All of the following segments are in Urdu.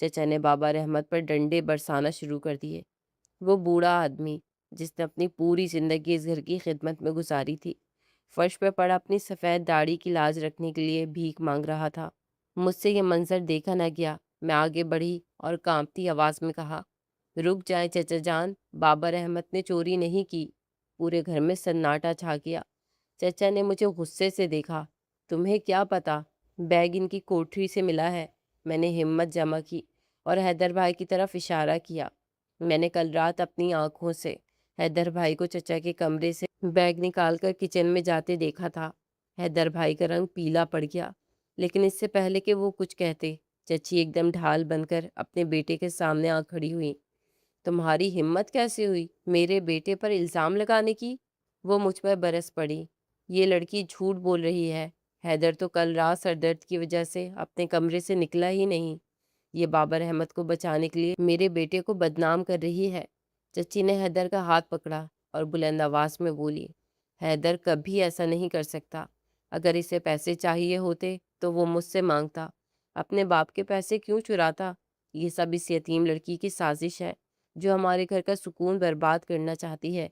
چچا نے بابا رحمت پر ڈنڈے برسانا شروع کر دیے۔ وہ بوڑھا آدمی جس نے اپنی پوری زندگی اس گھر کی خدمت میں گزاری تھی، فرش پہ پڑا اپنی سفید داڑھی کی لاج رکھنے کے لیے بھیک مانگ رہا تھا۔ مجھ سے یہ منظر دیکھا نہ گیا۔ میں آگے بڑھی اور کانپتی آواز میں کہا، رک جائیں چچا جان، بابا رحمت نے چوری نہیں کی۔ پورے گھر میں سناٹا چھا گیا۔ چچا نے مجھے غصے سے دیکھا۔ تمہیں کیا پتا؟ بیگ ان کی کوٹری سے ملا ہے۔ میں نے ہمت جمع کی اور حیدر بھائی کی طرف اشارہ کیا۔ میں نے کل رات اپنی آنکھوں سے حیدر بھائی کو چچا کے کمرے سے بیگ نکال کر کچن میں جاتے دیکھا تھا۔ حیدر بھائی کا رنگ پیلا پڑ گیا، لیکن اس سے پہلے کہ وہ کچھ کہتے، چچی ایک دم ڈھال بن کر اپنے بیٹے کے سامنے آ کھڑی ہوئی۔ تمہاری ہمت کیسے ہوئی میرے بیٹے پر الزام لگانے کی؟ وہ مجھ پر برس پڑی۔ یہ لڑکی جھوٹ بول رہی ہے۔ حیدر تو کل رات سر درد کی وجہ سے اپنے کمرے سے نکلا ہی نہیں۔ یہ بابر احمد کو بچانے کے لیے میرے بیٹے کو بدنام کر رہی ہے۔ چچی نے حیدر کا ہاتھ پکڑا اور بلند آواز میں بولی، حیدر کبھی ایسا نہیں کر سکتا۔ اگر اسے پیسے چاہیے ہوتے تو وہ مجھ سے مانگتا۔ اپنے باپ کے پیسے کیوں چراتا؟ یہ سب اس یتیم لڑکی کی سازش ہے جو ہمارے گھر کا سکون برباد کرنا چاہتی ہے۔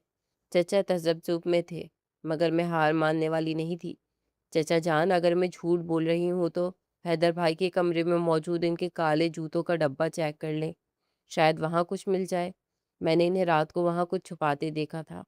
چچا تذبذب میں تھے، مگر میں ہار ماننے والی نہیں تھی۔ چچا جان، اگر میں جھوٹ بول رہی ہوں تو حیدر بھائی کے کمرے میں موجود ان کے کالے جوتوں کا ڈبہ چیک کر لیں، شاید وہاں کچھ مل جائے۔ میں نے انہیں رات کو وہاں کچھ چھپاتے دیکھا تھا۔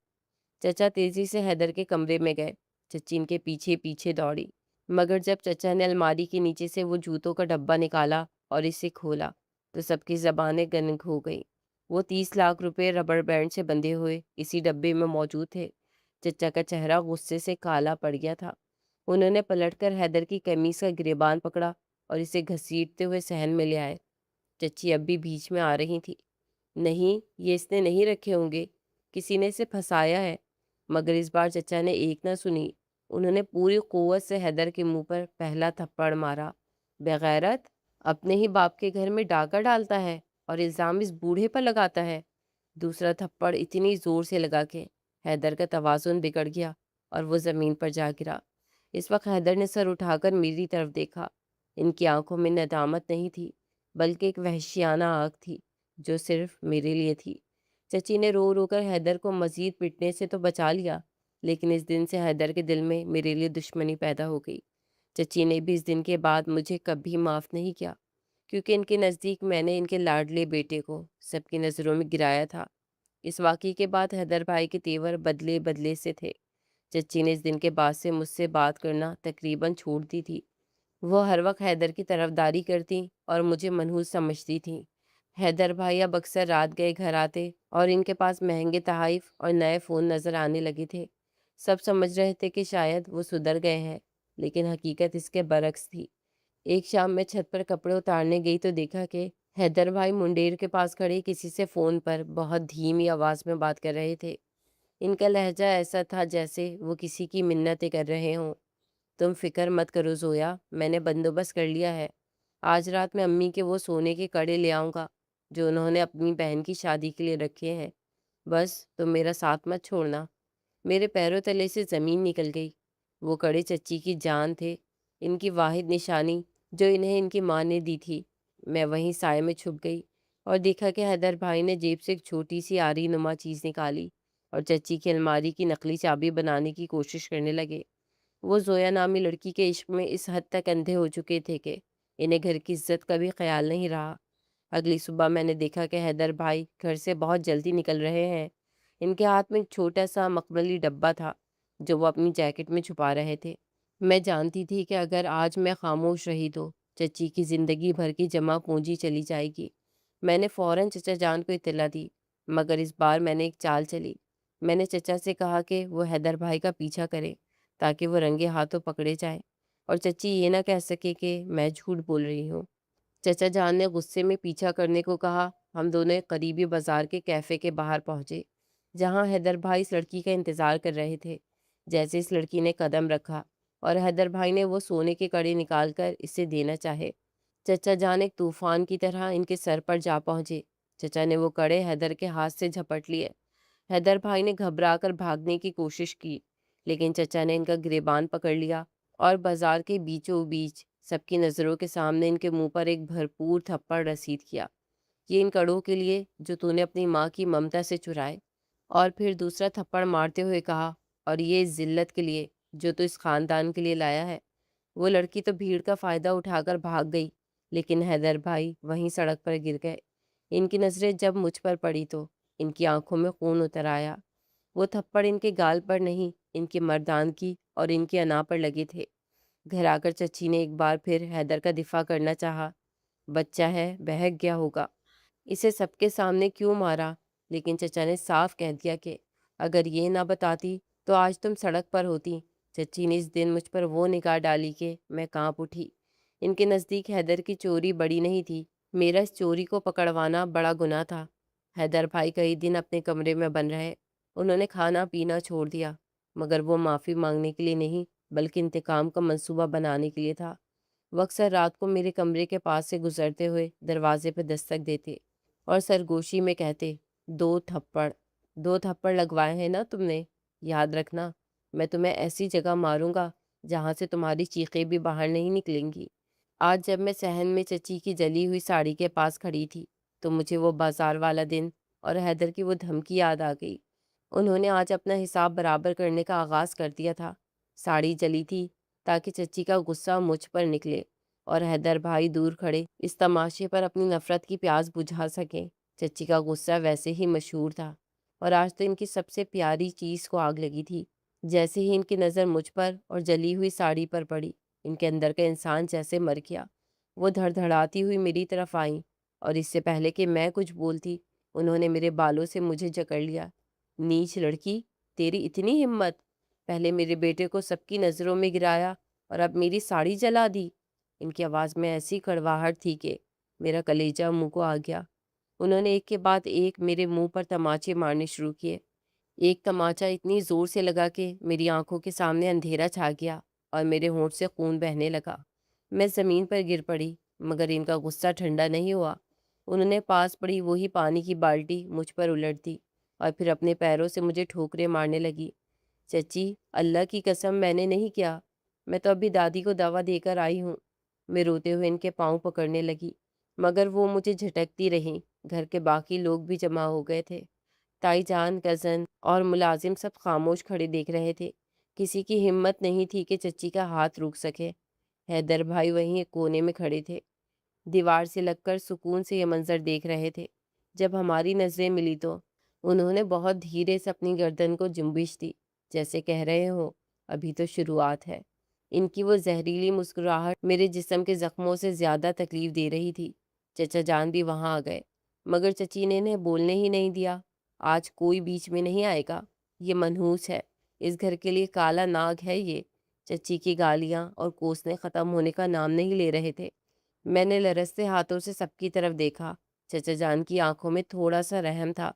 چچا تیزی سے حیدر کے کمرے میں گئے۔ چچی ان کے پیچھے پیچھے دوڑی، مگر جب چچا نے الماری کے نیچے سے وہ جوتوں کا ڈبہ نکالا اور اسے کھولا تو سب کی زبانیں گنگ ہو گئی۔ وہ 30 لاکھ روپے ربڑ بینڈ سے بندھے ہوئے اسی ڈبے میں موجود تھے۔ چچا کا چہرہ غصے سے کالا پڑ گیا تھا۔ انہوں نے پلٹ کر حیدر کی قمیص کا گریبان پکڑا اور اسے گھسیٹتے ہوئے صحن میں لے آئے۔ چچی اب بھی بیچ میں آ رہی تھی۔ نہیں، یہ اس نے نہیں رکھے ہوں گے، کسی نے اسے پھنسایا ہے۔ مگر اس بار چچا نے ایک نہ سنی۔ انہوں نے پوری قوت سے حیدر کے منہ پر پہلا تھپڑ مارا۔ بغیرت، اپنے ہی باپ کے گھر میں ڈاکہ ڈالتا ہے اور الزام اس بوڑھے پر لگاتا ہے۔ دوسرا تھپڑ اتنی زور سے لگا کہ حیدر کا توازن بگڑ گیا اور وہ زمین پر جا گرا۔ اس وقت حیدر نے سر اٹھا کر میری طرف دیکھا۔ ان کی آنکھوں میں ندامت نہیں تھی، بلکہ ایک وحشیانہ آنکھ تھی جو صرف میرے لیے تھی۔ چچی نے رو رو کر حیدر کو مزید پٹنے سے تو بچا لیا، لیکن اس دن سے حیدر کے دل میں میرے لیے دشمنی پیدا ہو گئی۔ چچی نے بھی اس دن کے بعد مجھے کبھی معاف نہیں کیا، کیونکہ ان کے نزدیک میں نے ان کے لاڈلے بیٹے کو سب کی نظروں میں گرایا تھا۔ اس واقعے کے بعد حیدر بھائی کے تیور بدلے بدلے سے تھے۔ چچی نے اس دن کے بعد سے مجھ سے بات کرنا تقریباً چھوڑ دی تھی۔ وہ ہر وقت حیدر کی طرفداری کرتی اور مجھے منحوس سمجھتی تھیں۔ حیدر بھائی اب اکثر رات گئے گھر آتے اور ان کے پاس مہنگے تحائف اور نئے فون نظر آنے لگے تھے۔ سب سمجھ رہے تھے کہ شاید وہ سدھر گئے ہیں، لیکن حقیقت اس کے برعکس تھی۔ ایک شام میں چھت پر کپڑے اتارنے گئی تو دیکھا کہ حیدر بھائی منڈیر کے پاس کھڑے کسی سے فون پر بہت دھیمی آواز میں بات کر رہے تھے۔ ان کا لہجہ ایسا تھا جیسے وہ کسی کی منتیں کر رہے ہوں۔ تم فکر مت کرو زویا، میں نے بندوبست کر لیا ہے۔ آج رات میں امی کے وہ سونے کے کڑے لے آؤں گا جو انہوں نے اپنی بہن کی شادی کے لیے رکھے ہیں۔ بس تم میرا ساتھ مت چھوڑنا۔ میرے پیروں تلے سے زمین نکل گئی۔ وہ کڑے چچی کی جان تھے، ان کی واحد نشانی جو انہیں ان کی ماں نے دی تھی۔ میں وہیں سائے میں چھپ گئی اور دیکھا کہ حیدر بھائی نے جیب سے ایک چھوٹی سی آری نما چیز نکالی اور چچی کی الماری کی نقلی چابی بنانے کی کوشش کرنے لگے۔ وہ زویا نامی لڑکی کے عشق میں اس حد تک اندھے ہو چکے تھے کہ انہیں گھر کی عزت کا بھی خیال نہیں رہا۔ اگلی صبح میں نے دیکھا کہ حیدر بھائی گھر سے بہت جلدی نکل رہے ہیں۔ ان کے ہاتھ میں ایک چھوٹا سا مخملی ڈبہ تھا جو وہ اپنی جیکٹ میں چھپا رہے تھے۔ میں جانتی تھی کہ اگر آج میں خاموش رہی تو چچی کی زندگی بھر کی جمع پونجی چلی جائے گی۔ میں نے فوراً چچا جان کو اطلاع دی، مگر اس بار میں نے ایک چال چلی۔ میں نے چچا سے کہا کہ وہ حیدر بھائی کا پیچھا کرے تاکہ وہ رنگے ہاتھوں پکڑے جائیں اور چچی یہ نہ کہہ سکے کہ میں جھوٹ بول رہی ہوں۔ چچا جان نے غصے میں پیچھا کرنے کو کہا۔ ہم دونوں ایک قریبی بازار کے کیفے کے باہر پہنچے جہاں حیدر بھائی اس لڑکی کا انتظار کر رہے تھے۔ جیسے اس لڑکی نے قدم رکھا اور حیدر بھائی نے وہ سونے کے کڑے نکال کر اسے دینا چاہے، چچا جان ایک طوفان کی طرح ان کے سر پر جا پہنچے۔ چچا نے وہ کڑے حیدر کے ہاتھ سے جھپٹ لیے۔ حیدر بھائی نے گھبرا کر بھاگنے کی کوشش کی، لیکن چچا نے ان کا گریبان پکڑ لیا اور بازار کے بیچوں بیچ سب کی نظروں کے سامنے ان کے منہ پر ایک بھرپور تھپڑ رسید کیا۔ یہ ان کڑوں کے لیے جو تو نے اپنی ماں کی ممتا سے چرائے۔ اور پھر دوسرا تھپڑ مارتے ہوئے کہا، اور یہ اس ذلت کے لیے جو تو اس خاندان کے لیے لایا ہے۔ وہ لڑکی تو بھیڑ کا فائدہ اٹھا کر بھاگ گئی، لیکن حیدر بھائی وہیں سڑک پر گر گئے۔ ان کی نظریں جب مجھ پر پڑی تو ان کی آنکھوں میں خون اتر آیا۔ وہ تھپڑ ان کے گال پر نہیں، ان کی مردانگی اور ان کی انا پر لگے تھے۔ گھر آ کر چچی نے ایک بار پھر حیدر کا دفاع کرنا چاہا۔ بچہ ہے، بہک گیا ہوگا، اسے سب کے سامنے کیوں مارا؟ لیکن چچا نے صاف کہہ دیا کہ اگر یہ نہ بتاتی تو آج تم سڑک پر ہوتی۔ چچی نے اس دن مجھ پر وہ نگاہ ڈالی کہ میں کانپ اٹھی۔ ان کے نزدیک حیدر کی چوری بڑی نہیں تھی، میرا اس چوری کو پکڑوانا بڑا گناہ تھا۔ حیدر بھائی کئی دن اپنے کمرے میں بند رہے۔ انہوں نے کھانا پینا چھوڑ دیا، مگر وہ معافی مانگنے کے لیے نہیں بلکہ انتقام کا منصوبہ بنانے کے لیے تھا۔ وہ اکثر رات کو میرے کمرے کے پاس سے گزرتے ہوئے دروازے پہ دستک دیتے اور سرگوشی میں کہتے، دو تھپڑ، دو تھپڑ لگوائے ہیں نا تم نے، یاد رکھنا میں تمہیں ایسی جگہ ماروں گا جہاں سے تمہاری چیخیں بھی باہر نہیں نکلیں گی۔ آج جب میں صحن میں چچی کی جلی ہوئی ساڑی کے پاس کھڑی تھی تو مجھے وہ بازار والا دن اور حیدر کی وہ دھمکی یاد آ گئی۔ انہوں نے آج اپنا حساب برابر کرنے کا آغاز کر دیا تھا۔ ساڑی جلی تھی تاکہ چچی کا غصہ مجھ پر نکلے اور حیدر بھائی دور کھڑے اس تماشے پر اپنی نفرت کی پیاس بجھا سکیں۔ چچی کا غصہ ویسے ہی مشہور تھا اور آج تو ان کی سب سے پیاری چیز کو آگ لگی تھی۔ جیسے ہی ان کی نظر مجھ پر اور جلی ہوئی ساڑی پر پڑی، ان کے اندر کا انسان جیسے مر گیا۔ وہ دھڑ دھڑاتی ہوئی میری طرف آئیں اور اس سے پہلے کہ میں کچھ بولتی انہوں نے میرے بالوں سے مجھے جکڑ لیا۔ نیچ لڑکی، تیری اتنی ہمت! پہلے میرے بیٹے کو سب کی نظروں میں گرایا اور اب میری ساڑی جلا دی۔ ان کی آواز میں ایسی کڑواہٹ تھی کہ میرا کلیجہ منہ کو آ گیا۔ انہوں نے ایک کے بعد ایک میرے منہ پر تماچے مارنے شروع کیے۔ ایک تماچا اتنی زور سے لگا کہ میری آنکھوں کے سامنے اندھیرا چھا گیا اور میرے ہونٹ سے خون بہنے لگا۔ میں زمین پر گر پڑی، مگر ان کا غصہ ٹھنڈا نہیں ہوا۔ انہوں نے پاس پڑی وہی پانی کی بالٹی مجھ پر الٹ دی اور پھر اپنے پیروں سے مجھے ٹھوکریں مارنے لگی۔ چچی، اللہ کی قسم میں نے نہیں کیا، میں تو ابھی دادی کو دوا دے کر آئی ہوں۔ میں روتے ہوئے ان کے پاؤں پکڑنے لگی، مگر وہ مجھے جھٹکتی رہیں۔ گھر کے باقی لوگ بھی جمع ہو گئے تھے۔ تائی جان، کزن اور ملازم سب خاموش کھڑے دیکھ رہے تھے۔ کسی کی ہمت نہیں تھی کہ چچی کا ہاتھ روک سکے۔ حیدر بھائی وہیں ایک کونے میں کھڑے تھے، دیوار سے لگ کر سکون سے یہ منظر دیکھ رہے تھے۔ جب ہماری نظریں ملی تو انہوں نے بہت دھیرے سے اپنی گردن کو جنبش دی، جیسے کہہ رہے ہو ابھی تو شروعات ہے۔ ان کی وہ زہریلی مسکراہٹ میرے جسم کے زخموں سے زیادہ تکلیف دے رہی تھی۔ چچا جان بھی وہاں آ گئے، مگر چچی نے انہیں بولنے ہی نہیں دیا۔ آج کوئی بیچ میں نہیں آئے گا، یہ منحوس ہے، اس گھر کے لیے کالا ناگ ہے یہ۔ چچی کی گالیاں اور کوسنے ختم ہونے کا نام نہیں لے رہے تھے۔ میں نے لرزتے ہاتھوں سے سب کی طرف دیکھا۔ چچا جان کی آنکھوں میں تھوڑا سا رحم تھا،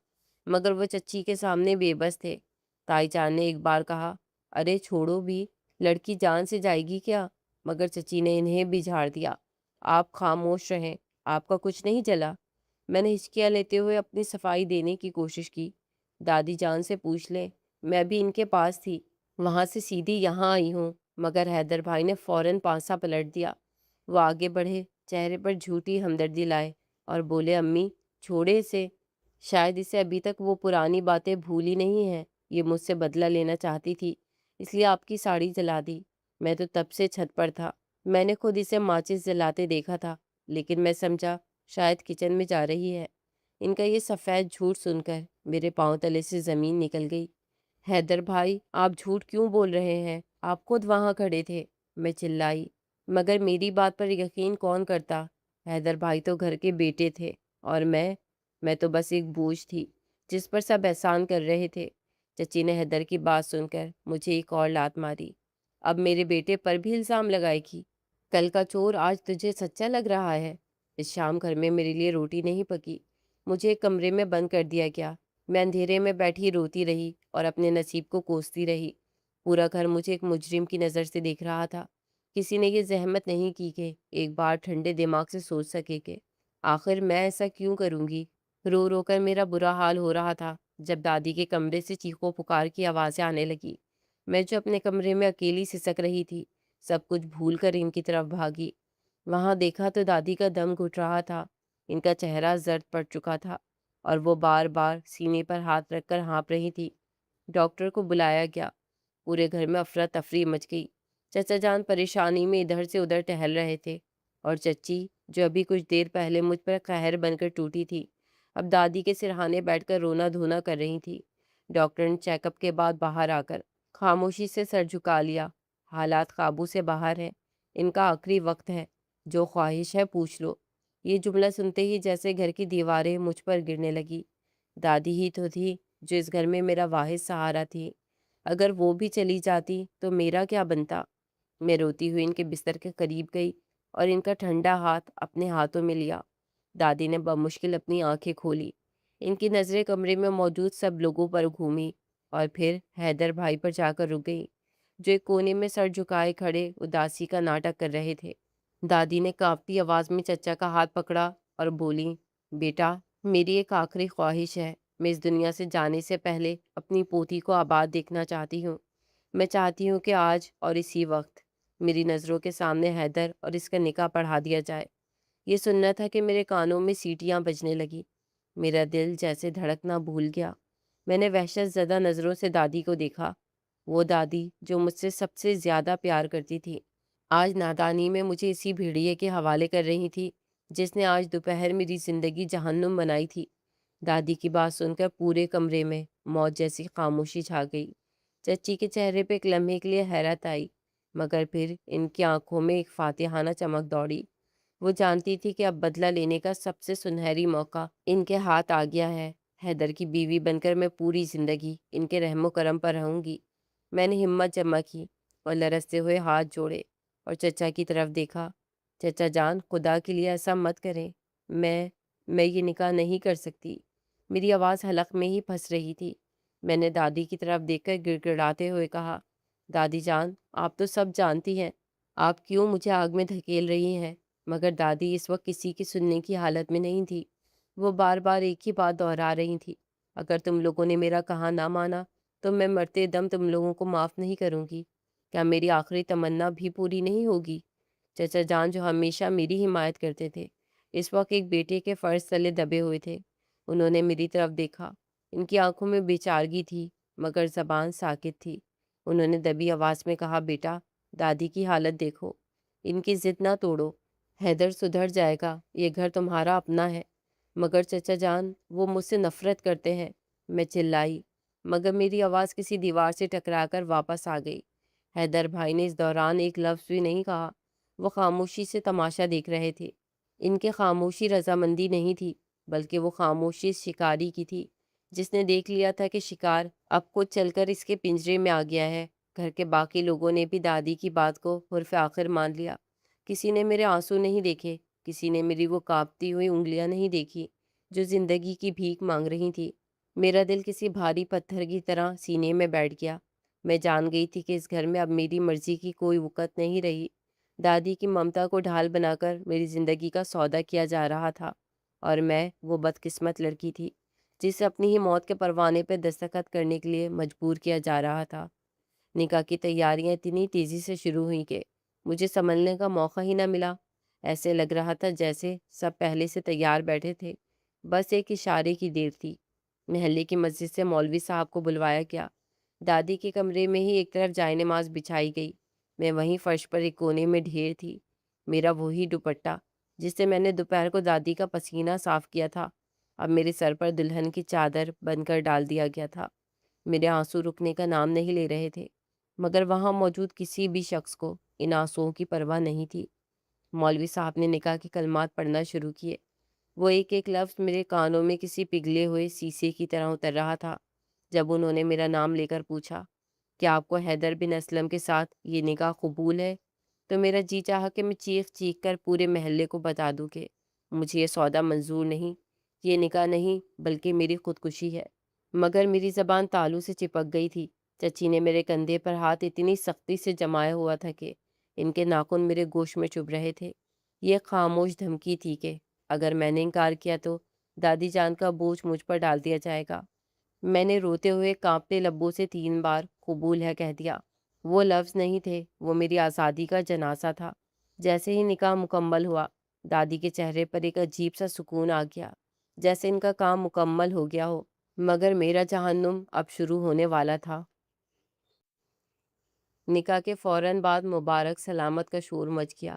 مگر وہ چچی کے سامنے بے بس تھے۔ تائی جان نے ایک بار کہا، ارے چھوڑو بھی، لڑکی جان سے جائے گی کیا؟ مگر چچی نے انہیں بھی جھاڑ دیا۔ آپ خاموش رہیں، آپ کا کچھ نہیں جلا۔ میں نے ہچکیاں لیتے ہوئے اپنی صفائی دینے کی کوشش کی۔ دادی جان سے پوچھ لیں، میں بھی ان کے پاس تھی، وہاں سے سیدھی یہاں آئی ہوں۔ مگر حیدر بھائی نے فوراً پانسا پلٹ دیا۔ وہ آگے بڑھے، چہرے پر جھوٹی ہمدردی لائے اور بولے، امی چھوڑے اسے، شاید اسے ابھی تک وہ پرانی باتیں بھولی نہیں ہیں۔ یہ مجھ سے بدلہ لینا چاہتی تھی، اس لیے آپ کی ساڑی جلا دی۔ میں تو تب سے چھت پر تھا، میں نے خود اسے ماچس جلاتے دیکھا تھا، لیکن میں سمجھا شاید کچن میں جا رہی ہے۔ ان کا یہ سفید جھوٹ سن کر میرے پاؤں تلے سے زمین نکل گئی۔ حیدر بھائی، آپ جھوٹ کیوں بول رہے ہیں؟ آپ خود وہاں کھڑے تھے، میں چلائی۔ مگر میری بات پر یقین کون کرتا؟ حیدر بھائی تو گھر کے بیٹے تھے اور میں تو بس ایک بوجھ تھی جس پر سب احسان کر رہے تھے۔ چچی نے حیدر کی بات سن کر مجھے ایک اور لات ماری۔ اب میرے بیٹے پر بھی الزام لگائے گی؟ کل کا چور آج تجھے سچا لگ رہا ہے؟ اس شام گھر میں میرے لیے روٹی نہیں پکی، مجھے ایک کمرے میں بند کر دیا گیا۔ میں اندھیرے میں بیٹھی روتی رہی اور اپنے نصیب کو کوستی رہی۔ پورا گھر مجھے ایک مجرم کی نظر سے دیکھ رہا تھا۔ کسی نے یہ زحمت نہیں کی کہ ایک بار ٹھنڈے دماغ سے سوچ سکے کہ آخر میں ایسا کیوں کروں گی۔ رو رو کر میرا برا حال ہو رہا تھا جب دادی کے کمرے سے چیخو پکار کی آوازیں آنے لگی۔ میں جو اپنے کمرے میں اکیلی سسک رہی تھی، سب کچھ بھول کر ان کی طرف بھاگی۔ وہاں دیکھا تو دادی کا دم گھٹ رہا تھا، ان کا چہرہ زرد پڑ چکا تھا اور وہ بار بار سینے پر ہاتھ رکھ کر ہانپ رہی تھی۔ ڈاکٹر کو بلایا گیا۔ پورے گھر میں افراتفری مچ گئی۔ چچا جان پریشانی میں ادھر سے ادھر ٹہل رہے تھے، اور چچی جو ابھی کچھ دیر پہلے مجھ پر قہر بن کر ٹوٹی تھی، اب دادی کے سرہانے بیٹھ کر رونا دھونا کر رہی تھی۔ ڈاکٹر نے چیک اپ کے بعد باہر آ کر خاموشی سے سر جھکا لیا۔ حالات قابو سے باہر ہیں، ان کا آخری وقت ہے، جو خواہش ہے پوچھ لو۔ یہ جملہ سنتے ہی جیسے گھر کی دیواریں مجھ پر گرنے لگی۔ دادی ہی تو تھی جو اس گھر میں میرا واحد سہارا تھی، اگر وہ بھی چلی جاتی تو میرا کیا بنتا؟ میں روتی ہوئی ان کے بستر کے قریب گئی اور ان کا ٹھنڈا ہاتھ اپنے ہاتھوں میں لیا۔ دادی نے بمشکل اپنی آنکھیں کھولی۔ ان کی نظریں کمرے میں موجود سب لوگوں پر گھومی اور پھر حیدر بھائی پر جا کر رک گئی، جو ایک کونے میں سر جھکائے کھڑے اداسی کا ناٹک کر رہے تھے۔ دادی نے کانپتی آواز میں چچا کا ہاتھ پکڑا اور بولی، بیٹا، میری ایک آخری خواہش ہے۔ میں اس دنیا سے جانے سے پہلے اپنی پوتی کو آباد دیکھنا چاہتی ہوں۔ میں چاہتی ہوں کہ آج اور اسی وقت میری نظروں کے سامنے حیدر اور اس کا نکاح پڑھا دیا جائے۔ یہ سننا تھا کہ میرے کانوں میں سیٹیاں بجنے لگی۔ میرا دل جیسے دھڑکنا بھول گیا۔ میں نے وحشت زدہ نظروں سے دادی کو دیکھا، وہ دادی جو مجھ سے سب سے زیادہ پیار کرتی تھی، آج نادانی میں مجھے اسی بھیڑیے کے حوالے کر رہی تھی جس نے آج دوپہر میری زندگی جہنم بنائی تھی۔ دادی کی بات سن کر پورے کمرے میں موت جیسی خاموشی چھا گئی۔ چچی کے چہرے پہ ایک لمحے کے لیے حیرت آئی، مگر پھر ان کی آنکھوں میں ایک فاتحانہ چمک دوڑی۔ وہ جانتی تھی کہ اب بدلہ لینے کا سب سے سنہری موقع ان کے ہاتھ آ گیا ہے۔ حیدر کی بیوی بن کر میں پوری زندگی ان کے رحم و کرم پر رہوں گی۔ میں نے ہمت جمع کی اور لرزتے ہوئے ہاتھ جوڑے اور چچا کی طرف دیکھا۔ چچا جان، خدا کے لیے ایسا مت کریں، میں یہ نکاح نہیں کر سکتی۔ میری آواز حلق میں ہی پھنس رہی تھی۔ میں نے دادی کی طرف دیکھ کر گڑ گڑاتے ہوئے کہا، دادی جان، آپ تو سب جانتی ہیں، آپ کیوں مجھے آگ میں دھکیل رہی ہیں؟ مگر دادی اس وقت کسی کی سننے کی حالت میں نہیں تھی۔ وہ بار بار ایک ہی بات دہرا رہی تھی، اگر تم لوگوں نے میرا کہا نہ مانا تو میں مرتے دم تم لوگوں کو معاف نہیں کروں گی۔ کیا میری آخری تمنا بھی پوری نہیں ہوگی؟ چچا جان جو ہمیشہ میری حمایت کرتے تھے، اس وقت ایک بیٹے کے فرض تلے دبے ہوئے تھے۔ انہوں نے میری طرف دیکھا۔ ان کی آنکھوں میں بے چارگی تھی، مگر زبان ساکت تھی۔ انہوں نے دبی آواز میں کہا، بیٹا، دادی کی حالت دیکھو، ان کی ضد نہ توڑو۔ حیدر سدھر جائے گا، یہ گھر تمہارا اپنا ہے۔ مگر چچا جان، وہ مجھ سے نفرت کرتے ہیں، میں چلائی، مگر میری آواز کسی دیوار سے ٹکرا کر واپس آ گئی۔ حیدر بھائی نے اس دوران ایک لفظ بھی نہیں کہا۔ وہ خاموشی سے تماشا دیکھ رہے تھے۔ ان کے خاموشی رضامندی نہیں تھی، بلکہ وہ خاموشی شکاری کی تھی جس نے دیکھ لیا تھا کہ شکار اب خود چل کر اس کے پنجرے میں آ گیا ہے۔ گھر کے باقی لوگوں نے بھی دادی کی بات کو حرف آخر مان لیا۔ کسی نے میرے آنسو نہیں دیکھے، کسی نے میری وہ کانپتی ہوئی انگلیاں نہیں دیکھی جو زندگی کی بھیک مانگ رہی تھی۔ میرا دل کسی بھاری پتھر کی طرح سینے میں بیٹھ گیا۔ میں جان گئی تھی کہ اس گھر میں اب میری مرضی کی کوئی وقت نہیں رہی۔ دادی کی ممتا کو ڈھال بنا کر میری زندگی کا سودا کیا جا رہا تھا، اور میں وہ بدقسمت لڑکی تھی جسے اپنی ہی موت کے پروانے پہ دستخط کرنے کے لیے مجبور کیا جا رہا تھا۔ نکاح کی تیاریاں اتنی تیزی سے شروع ہوئیں کہ مجھے سنبھلنے کا موقع ہی نہ ملا۔ ایسے لگ رہا تھا جیسے سب پہلے سے تیار بیٹھے تھے، بس ایک اشارے کی دیر تھی۔ محلے کی مسجد سے مولوی صاحب کو بلوایا گیا۔ دادی کے کمرے میں ہی ایک طرف جائے نماز بچھائی گئی، میں وہیں فرش پر ایک کونے میں ڈھیر تھی۔ میرا وہی دوپٹہ جس سے میں نے دوپہر کو دادی کا پسینہ صاف کیا تھا، اب میرے سر پر دلہن کی چادر بن کر ڈال دیا گیا تھا۔ میرے آنسو رکنے کا نام نہیں لے رہے تھے، مگر وہاں موجود کسی بھی شخص کو ان آنسوؤں کی پرواہ نہیں تھی۔ مولوی صاحب نے نکاح کے کلمات پڑھنا شروع کیے۔ وہ ایک ایک لفظ میرے کانوں میں کسی پگھلے ہوئے سیسے کی طرح اتر رہا تھا۔ جب انہوں نے میرا نام لے کر پوچھا، کیا آپ کو حیدر بن اسلم کے ساتھ یہ نکاح قبول ہے، تو میرا جی چاہا کہ میں چیخ چیخ کر پورے محلے کو بتا دوں کہ مجھے یہ سودا منظور نہیں، یہ نکاح نہیں بلکہ میری خودکشی ہے۔ مگر میری زبان تالو سے چپک گئی تھی۔ چچی نے میرے کندھے پر ہاتھ اتنی سختی سے جمایا ہوا تھا کہ ان کے ناخن میرے گوشت میں چبھ رہے تھے۔ یہ خاموش دھمکی تھی کہ اگر میں نے انکار کیا تو دادی جان کا بوجھ مجھ پر ڈال دیا جائے گا۔ میں نے روتے ہوئے کانپتے لبوں سے 3 بار قبول ہے کہہ دیا۔ وہ لفظ نہیں تھے، وہ میری آزادی کا جنازہ تھا۔ جیسے ہی نکاح مکمل ہوا، دادی کے چہرے پر ایک عجیب سا سکون آ گیا، جیسے ان کا کام مکمل ہو گیا ہو۔ مگر میرا جہنم اب شروع ہونے والا تھا۔ نکاح کے فوراً بعد مبارک سلامت کا شور مچ گیا۔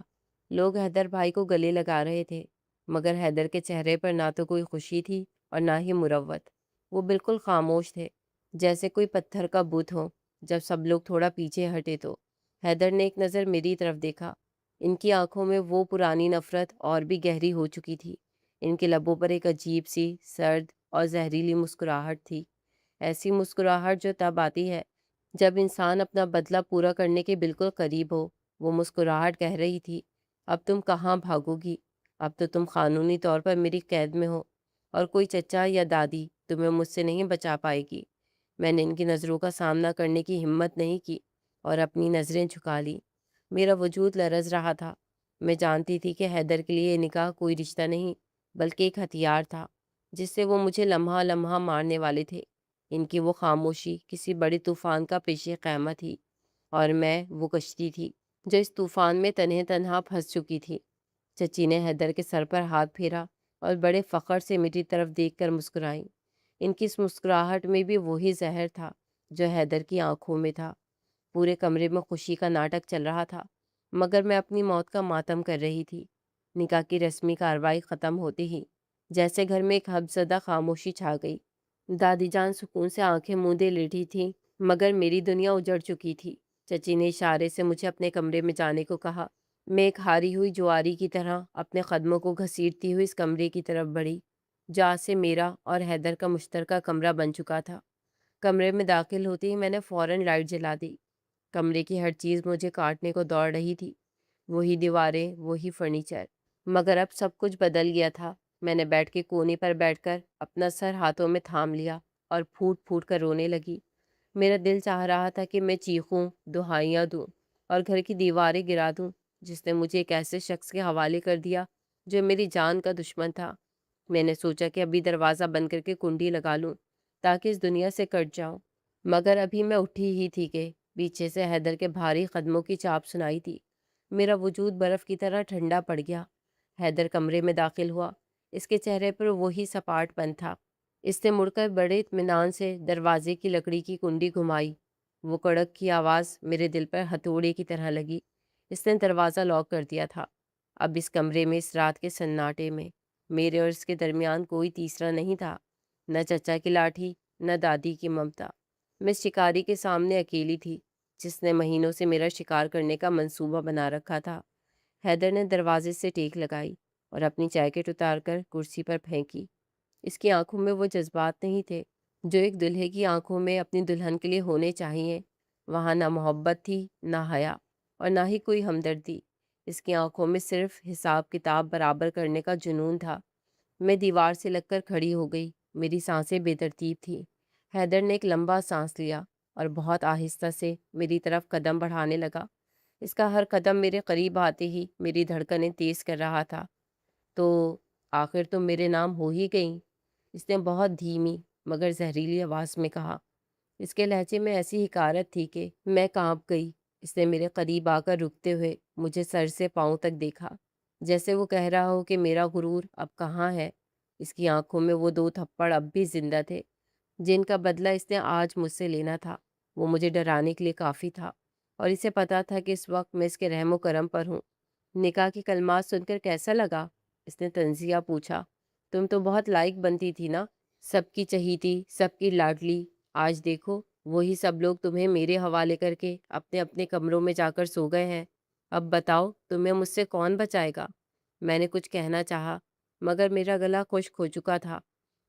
لوگ حیدر بھائی کو گلے لگا رہے تھے، مگر حیدر کے چہرے پر نہ تو کوئی خوشی تھی اور نہ ہی مروت۔ وہ بالکل خاموش تھے، جیسے کوئی پتھر کا بت ہو۔ جب سب لوگ تھوڑا پیچھے ہٹے تو حیدر نے ایک نظر میری طرف دیکھا۔ ان کی آنکھوں میں وہ پرانی نفرت اور بھی گہری ہو چکی تھی۔ ان کے لبوں پر ایک عجیب سی سرد اور زہریلی مسکراہٹ تھی، ایسی مسکراہٹ جو تب آتی ہے جب انسان اپنا بدلہ پورا کرنے کے بالکل قریب ہو۔ وہ مسکراہٹ کہہ رہی تھی، اب تم کہاں بھاگو گی؟ اب تو تم قانونی طور پر میری قید میں ہو، اور کوئی چچا یا دادی تمہیں مجھ سے نہیں بچا پائے گی۔ میں نے ان کی نظروں کا سامنا کرنے کی ہمت نہیں کی اور اپنی نظریں جھکا لی۔ میرا وجود لرز رہا تھا۔ میں جانتی تھی کہ حیدر کے لیے یہ نکاح کوئی رشتہ نہیں، بلکہ ایک ہتھیار تھا جس سے وہ مجھے لمحہ لمحہ مارنے والے تھے۔ ان کی وہ خاموشی کسی بڑے طوفان کا پیش خیمہ تھی، اور میں وہ کشتی تھی جو اس طوفان میں تنہے تنہا پھنس چکی تھی۔ چچی نے حیدر کے سر پر ہاتھ پھیرا اور بڑے فخر سے میری طرف دیکھ کر مسکرائیں۔ ان کی اس مسکراہٹ میں بھی وہی زہر تھا جو حیدر کی آنکھوں میں تھا۔ پورے کمرے میں خوشی کا ناٹک چل رہا تھا، مگر میں اپنی موت کا ماتم کر رہی تھی۔ نکاح کی رسمی کارروائی ختم ہوتے ہی جیسے گھر میں ایک حبسدہ خاموشی چھا گئی۔ دادی جان سکون سے آنکھیں موندے لیٹی تھی، مگر میری دنیا اجڑ چکی تھی۔ چچی نے اشارے سے مجھے اپنے کمرے میں جانے کو کہا۔ میں ایک ہاری ہوئی جواری کی طرح اپنے قدموں کو گھسیٹتی ہوئی اس کمرے کی طرف بڑھی، جہاں سے میرا اور حیدر کا مشترکہ کمرہ بن چکا تھا۔ کمرے میں داخل ہوتے ہی میں نے فوراً لائٹ جلا دی۔ کمرے کی ہر چیز مجھے کاٹنے کو دوڑ رہی تھی، وہی دیواریں، وہی فرنیچر۔ مگر اب سب کچھ بدل گیا تھا۔ میں نے بیڈ کے کونے پر بیٹھ کر اپنا سر ہاتھوں میں تھام لیا اور پھوٹ پھوٹ کر رونے لگی۔ میرا دل چاہ رہا تھا کہ میں چیخوں، دہائیاں دوں اور گھر کی دیواریں گرا دوں، جس نے مجھے ایک ایسے شخص کے حوالے کر دیا جو میری جان کا دشمن تھا۔ میں نے سوچا کہ ابھی دروازہ بند کر کے کنڈی لگا لوں تاکہ اس دنیا سے کٹ جاؤں، مگر ابھی میں اٹھی ہی تھی کہ پیچھے سے حیدر کے بھاری قدموں کی چاپ سنائی تھی۔ میرا وجود برف کی طرح ٹھنڈا پڑ گیا۔ حیدر کمرے میں داخل ہوا۔ اس کے چہرے پر وہی سپاٹ پن تھا۔ اس نے مڑ کر بڑے اطمینان سے دروازے کی لکڑی کی کنڈی گھمائی۔ وہ کڑک کی آواز میرے دل پر ہتھوڑے کی طرح لگی۔ اس نے دروازہ لاک کر دیا تھا۔ اب اس کمرے میں، اس رات کے سناٹے میں، میرے اور اس کے درمیان کوئی تیسرا نہیں تھا، نہ چچا کی لاٹھی، نہ دادی کی ممتا۔ میں شکاری کے سامنے اکیلی تھی، جس نے مہینوں سے میرا شکار کرنے کا منصوبہ بنا رکھا تھا۔ حیدر نے دروازے سے ٹیک لگائی اور اپنی جیکٹ اتار کر کرسی پر پھینکی۔ اس کی آنکھوں میں وہ جذبات نہیں تھے جو ایک دلہے کی آنکھوں میں اپنی دلہن کے لیے ہونے چاہیے۔ وہاں نہ محبت تھی، نہ حیا، اور نہ ہی کوئی ہمدردی۔ اس کی آنکھوں میں صرف حساب کتاب برابر کرنے کا جنون تھا۔ میں دیوار سے لگ کر کھڑی ہو گئی۔ میری سانسیں بے ترتیب تھیں۔ حیدر نے ایک لمبا سانس لیا اور بہت آہستہ سے میری طرف قدم بڑھانے لگا۔ اس کا ہر قدم میرے قریب آتے ہی میری دھڑکنیں تیز کر رہا تھا۔ تو آخر تم میرے نام ہو ہی گئیں، اس نے بہت دھیمی مگر زہریلی آواز میں کہا۔ اس کے لہجے میں ایسی حقارت تھی کہ میں کانپ گئی۔ اس نے میرے قریب آ کر رکتے ہوئے مجھے سر سے پاؤں تک دیکھا، جیسے وہ کہہ رہا ہو کہ میرا غرور اب کہاں ہے۔ اس کی آنکھوں میں وہ دو تھپڑ اب بھی زندہ تھے جن کا بدلہ اس نے آج مجھ سے لینا تھا۔ وہ مجھے ڈرانے کے لیے کافی تھا، اور اسے پتا تھا کہ اس وقت میں اس کے رحم و کرم پر ہوں۔ نکاح کی کلمات سن کر کیسا لگا؟ اس نے تنزیہ پوچھا۔ تم تو بہت لائق بنتی تھی نا، سب کی چہیتی، سب کی لاڈلی۔ آج دیکھو، وہی سب لوگ تمہیں میرے حوالے کر کے اپنے اپنے کمروں میں جا کر سو گئے ہیں۔ اب بتاؤ، تمہیں مجھ سے کون بچائے گا؟ میں نے کچھ کہنا چاہا، مگر میرا گلا خشک ہو چکا تھا۔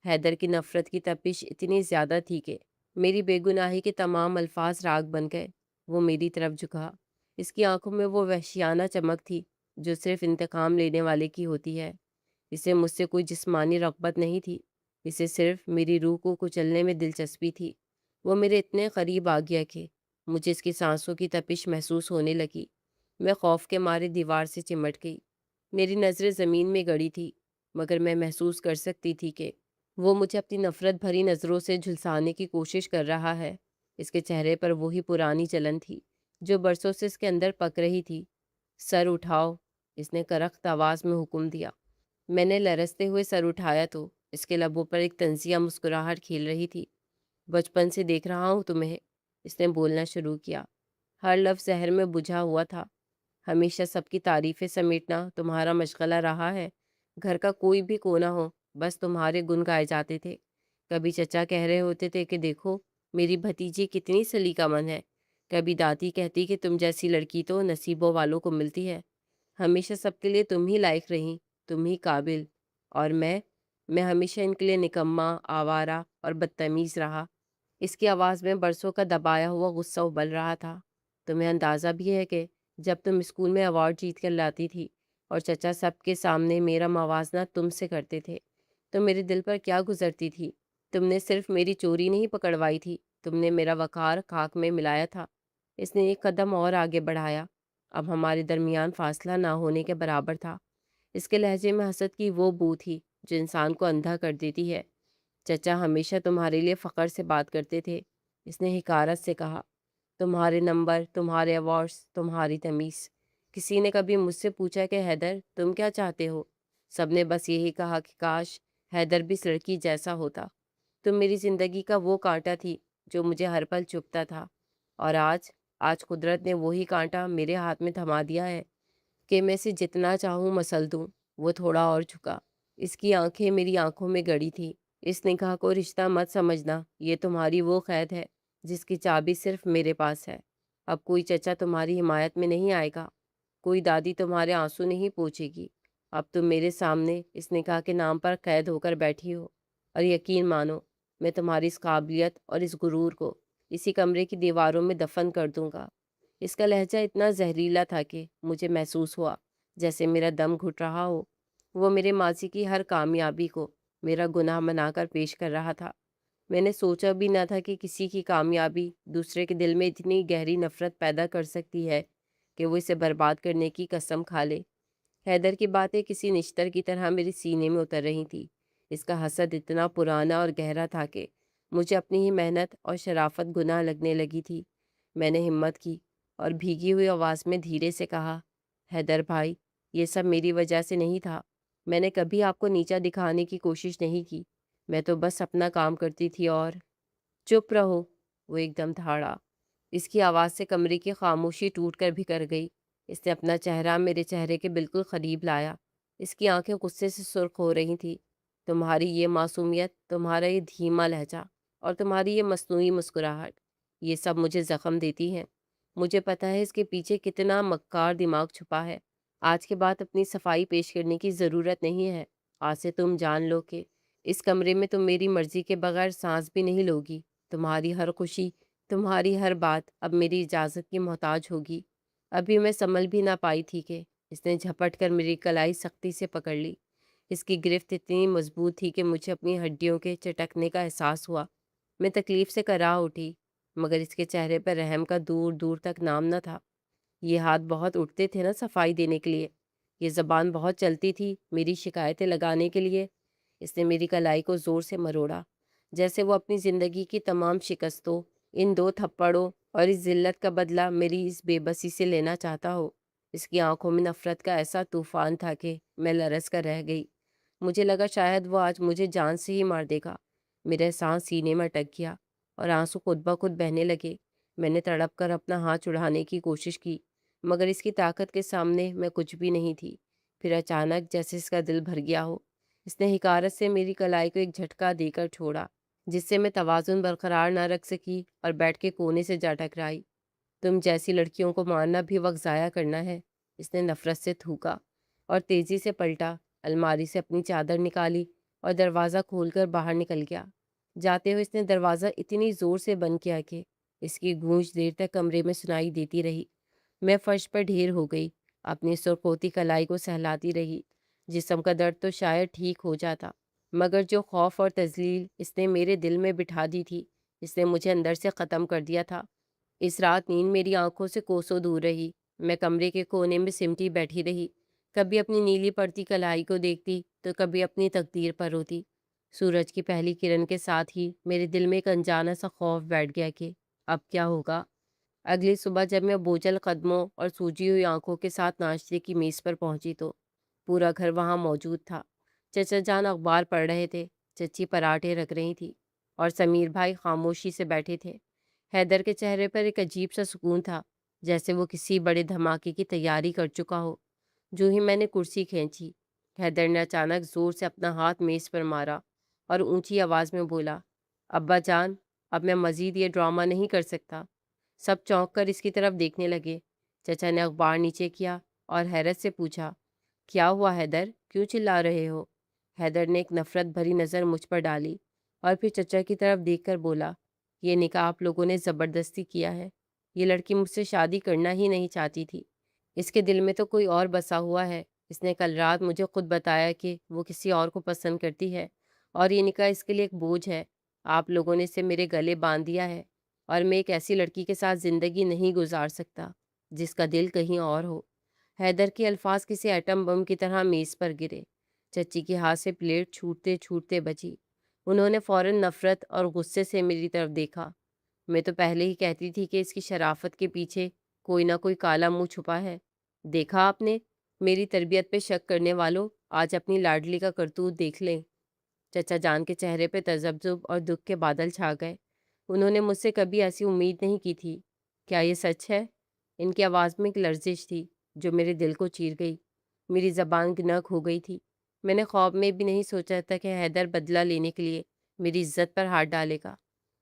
حیدر کی نفرت کی تپش اتنی زیادہ تھی کہ میری بے گناہی کے تمام الفاظ راگ بن گئے۔ وہ میری طرف جھکا۔ اس کی آنکھوں میں وہ وحشیانہ چمک تھی جو صرف انتقام لینے والے کی ہوتی ہے۔ اسے مجھ سے کوئی جسمانی رغبت نہیں تھی، اسے صرف میری روح کو کچلنے میں دلچسپی تھی۔ وہ میرے اتنے قریب آ گیا کہ مجھے اس کی سانسوں کی تپش محسوس ہونے لگی۔ میں خوف کے مارے دیوار سے چمٹ گئی۔ میری نظریں زمین میں گڑی تھی، مگر میں محسوس کر سکتی تھی کہ وہ مجھے اپنی نفرت بھری نظروں سے جھلسانے کی کوشش کر رہا ہے۔ اس کے چہرے پر وہی پرانی جلن تھی جو برسوں سے اس کے اندر پک رہی تھی۔ سر اٹھاؤ، اس نے کرخت آواز میں حکم دیا۔ میں نے لرزتے ہوئے سر اٹھایا تو اس کے لبوں پر ایک طنزیہ مسکراہٹ کھیل رہی تھی۔ بچپن سے دیکھ رہا ہوں تمہیں، اس نے بولنا شروع کیا۔ ہر لفظ زہر میں بجھا ہوا تھا۔ ہمیشہ سب کی تعریفیں سمیٹنا تمہارا مشغلہ رہا ہے۔ گھر کا کوئی بھی کونا ہو، بس تمہارے گن گائے جاتے تھے۔ کبھی چچا کہہ رہے ہوتے تھے کہ دیکھو میری بھتیجی کتنی سلیقہ مند ہے، کبھی دادی کہتی کہ تم جیسی لڑکی تو نصیبوں والوں کو ملتی ہے۔ ہمیشہ سب کے لیے تم ہی لائق رہیں، تم ہی قابل، اور میں ہمیشہ ان کے لیے نکما، آوارہ اور بدتمیز رہا۔ اس کی آواز میں برسوں کا دبایا ہوا غصہ ابل رہا تھا۔ تمہیں اندازہ بھی ہے کہ جب تم اسکول میں ایوارڈ جیت کر لاتی تھی اور چچا سب کے سامنے میرا موازنہ تم سے کرتے تھے تو میرے دل پر کیا گزرتی تھی؟ تم نے صرف میری چوری نہیں پکڑوائی تھی، تم نے میرا وقار خاک میں ملایا تھا۔ اس نے ایک قدم اور آگے بڑھایا۔ اب ہمارے درمیان فاصلہ نہ ہونے کے برابر تھا۔ اس کے لہجے میں حسد کی وہ بو تھی جو انسان کو اندھا کر دیتی ہے۔ چچا ہمیشہ تمہارے لیے فخر سے بات کرتے تھے، اس نے حقارت سے کہا۔ تمہارے نمبر، تمہارے ایوارڈز، تمہاری تمیز۔ کسی نے کبھی مجھ سے پوچھا کہ حیدر تم کیا چاہتے ہو؟ سب نے بس یہی کہا کہ کاش حیدر بھی اس لڑکی جیسا ہوتا۔ تم میری زندگی کا وہ کانٹا تھی جو مجھے ہر پل چبھتا تھا، اور آج قدرت نے وہی کانٹا میرے ہاتھ میں تھما دیا ہے کہ میں اسے جتنا چاہوں مسل دوں۔ وہ تھوڑا اور جھکا۔ اس کی آنکھیں میری آنکھوں میں گڑی تھی۔ اس نکاح کو رشتہ مت سمجھنا، یہ تمہاری وہ قید ہے جس کی چابی صرف میرے پاس ہے۔ اب کوئی چچا تمہاری حمایت میں نہیں آئے گا، کوئی دادی تمہارے آنسو نہیں پوچھے گی۔ اب تم میرے سامنے اس نکاح کے نام پر قید ہو کر بیٹھی ہو، اور یقین مانو میں تمہاری اس قابلیت اور اس غرور کو اسی کمرے کی دیواروں میں دفن کر دوں گا۔ اس کا لہجہ اتنا زہریلا تھا کہ مجھے محسوس ہوا جیسے میرا دم گھٹ رہا ہو۔ وہ میرے ماضی کی ہر کامیابی کو میرا گناہ بنا کر پیش کر رہا تھا۔ میں نے سوچا بھی نہ تھا کہ کسی کی کامیابی دوسرے کے دل میں اتنی گہری نفرت پیدا کر سکتی ہے کہ وہ اسے برباد کرنے کی قسم کھا لے۔ حیدر کی باتیں کسی نشتر کی طرح میرے سینے میں اتر رہی تھی۔ اس کا حسد اتنا پرانا اور گہرا تھا کہ مجھے اپنی ہی محنت اور شرافت گناہ لگنے لگی تھی۔ میں نے ہمت کی اور بھیگی ہوئی آواز میں دھیرے سے کہا، حیدر بھائی، یہ سب میری وجہ سے نہیں تھا۔ میں نے کبھی آپ کو نیچا دکھانے کی کوشش نہیں کی، میں تو بس اپنا کام کرتی تھی۔ اور چپ رہو، وہ ایک دم دھاڑا۔ اس کی آواز سے کمرے کی خاموشی ٹوٹ کر بکھر گئی۔ اس نے اپنا چہرہ میرے چہرے کے بالکل قریب لایا۔ اس کی آنکھیں غصے سے سرخ ہو رہی تھیں۔ تمہاری یہ معصومیت، تمہارا یہ دھیما لہجہ، اور تمہاری یہ مصنوعی مسکراہٹ، یہ سب مجھے زخم دیتی ہیں۔ مجھے پتہ ہے اس کے پیچھے کتنا مکار دماغ چھپا ہے۔ آج کے بعد اپنی صفائی پیش کرنے کی ضرورت نہیں ہے۔ آج سے تم جان لو کہ اس کمرے میں تم میری مرضی کے بغیر سانس بھی نہیں لوگی۔ تمہاری ہر خوشی، تمہاری ہر بات اب میری اجازت کی محتاج ہوگی۔ ابھی میں سنبھل بھی نہ پائی تھی کہ اس نے جھپٹ کر میری کلائی سختی سے پکڑ لی۔ اس کی گرفت اتنی مضبوط تھی کہ مجھے اپنی ہڈیوں کے چٹکنے کا احساس ہوا۔ میں تکلیف سے کرا اٹھی، مگر اس کے چہرے پر رحم کا دور دور تک نام نہ تھا۔ یہ ہاتھ بہت اٹھتے تھے نا صفائی دینے کے لیے، یہ زبان بہت چلتی تھی میری شکایتیں لگانے کے لیے۔ اس نے میری کلائی کو زور سے مروڑا، جیسے وہ اپنی زندگی کی تمام شکستوں، ان دو تھپڑوں اور اس ذلت کا بدلہ میری اس بے بسی سے لینا چاہتا ہو۔ اس کی آنکھوں میں نفرت کا ایسا طوفان تھا کہ میں لرز کر رہ گئی۔ مجھے لگا شاید وہ آج مجھے جان سے ہی مار دے گا۔ میرا سانس سینے میں اٹک گیا اور آنسو خود بخود بہنے لگے۔ میں نے تڑپ کر اپنا ہاتھ چھڑانے کی کوشش کی، مگر اس کی طاقت کے سامنے میں کچھ بھی نہیں تھی۔ پھر اچانک جیسے اس کا دل بھر گیا ہو، اس نے حقارت سے میری کلائی کو ایک جھٹکا دے کر چھوڑا، جس سے میں توازن برقرار نہ رکھ سکی اور بیٹھ کے کونے سے جا ٹکرائی۔ تم جیسی لڑکیوں کو مارنا بھی وقت ضائع کرنا ہے، اس نے نفرت سے تھوکا اور تیزی سے پلٹا، الماری سے اپنی چادر نکالی اور دروازہ کھول کر باہر نکل گیا۔ جاتے ہوئے اس نے دروازہ اتنی زور سے بند کیا کہ اس کی گونج دیر تک کمرے میں سنائی دیتی رہی۔ میں فرش پر ڈھیر ہو گئی، اپنی سرخوتی کلائی کو سہلاتی رہی۔ جسم کا درد تو شاید ٹھیک ہو جاتا، مگر جو خوف اور تذلیل اس نے میرے دل میں بٹھا دی تھی، اس نے مجھے اندر سے ختم کر دیا تھا۔ اس رات نیند میری آنکھوں سے کوسوں دور رہی۔ میں کمرے کے کونے میں سمٹی بیٹھی رہی، کبھی اپنی نیلی پڑتی کلائی کو دیکھتی تو کبھی اپنی تقدیر پر روتی۔ سورج کی پہلی کرن کے ساتھ ہی میرے دل میں ایک انجانا سا خوف بیٹھ گیا کہ اب کیا ہوگا۔ اگلی صبح جب میں بوجھل قدموں اور سوجی ہوئی آنکھوں کے ساتھ ناشتے کی میز پر پہنچی تو پورا گھر وہاں موجود تھا۔ چچا جان اخبار پڑھ رہے تھے، چچی پراٹھے رکھ رہی تھی اور سمیر بھائی خاموشی سے بیٹھے تھے۔ حیدر کے چہرے پر ایک عجیب سا سکون تھا، جیسے وہ کسی بڑے دھماکے کی تیاری کر چکا ہو۔ جو ہی میں نے کرسی کھینچی، حیدر نے اچانک زور سے اپنا ہاتھ میز پر مارا اور اونچی آواز میں بولا، ابا جان، اب میں مزید یہ ڈرامہ نہیں کر سکتا۔ سب چونک کر اس کی طرف دیکھنے لگے۔ چچا نے اخبار نیچے کیا اور حیرت سے پوچھا، کیا ہوا حیدر، کیوں چلا رہے ہو؟ حیدر نے ایک نفرت بھری نظر مجھ پر ڈالی اور پھر چچا کی طرف دیکھ کر بولا، یہ نکاح آپ لوگوں نے زبردستی کیا ہے۔ یہ لڑکی مجھ سے شادی کرنا ہی نہیں چاہتی تھی۔ اس کے دل میں تو کوئی اور بسا ہوا ہے۔ اس نے کل رات مجھے خود بتایا کہ وہ کسی اور کو پسند کرتی ہے اور یہ نکاح اس کے لیے ایک بوجھ ہے۔ آپ لوگوں نے اسے میرے گلے باندھ دیا ہے اور میں ایک ایسی لڑکی کے ساتھ زندگی نہیں گزار سکتا جس کا دل کہیں اور ہو۔ حیدر کے الفاظ کسی ایٹم بم کی طرح میز پر گرے۔ چچی کے ہاتھ سے پلیٹ چھوٹتے چھوٹتے بچی۔ انہوں نے فوراً نفرت اور غصے سے میری طرف دیکھا۔ میں تو پہلے ہی کہتی تھی کہ اس کی شرافت کے پیچھے کوئی نہ کوئی کالا منہ چھپا ہے۔ دیکھا آپ نے، میری تربیت پہ شک کرنے والوں، آج اپنی لاڈلی کا کرتوت دیکھ لیں۔ چچا جان کے چہرے پہ تذبذب اور دکھ کے بادل چھا گئے۔ انہوں نے مجھ سے کبھی ایسی امید نہیں کی تھی۔ کیا یہ سچ ہے؟ ان کی آواز میں ایک لرزش تھی جو میرے دل کو چیر گئی۔ میری زبان گنگ ہو گئی تھی۔ میں نے خواب میں بھی نہیں سوچا تھا کہ حیدر بدلہ لینے کے لیے میری عزت پر ہاتھ ڈالے گا۔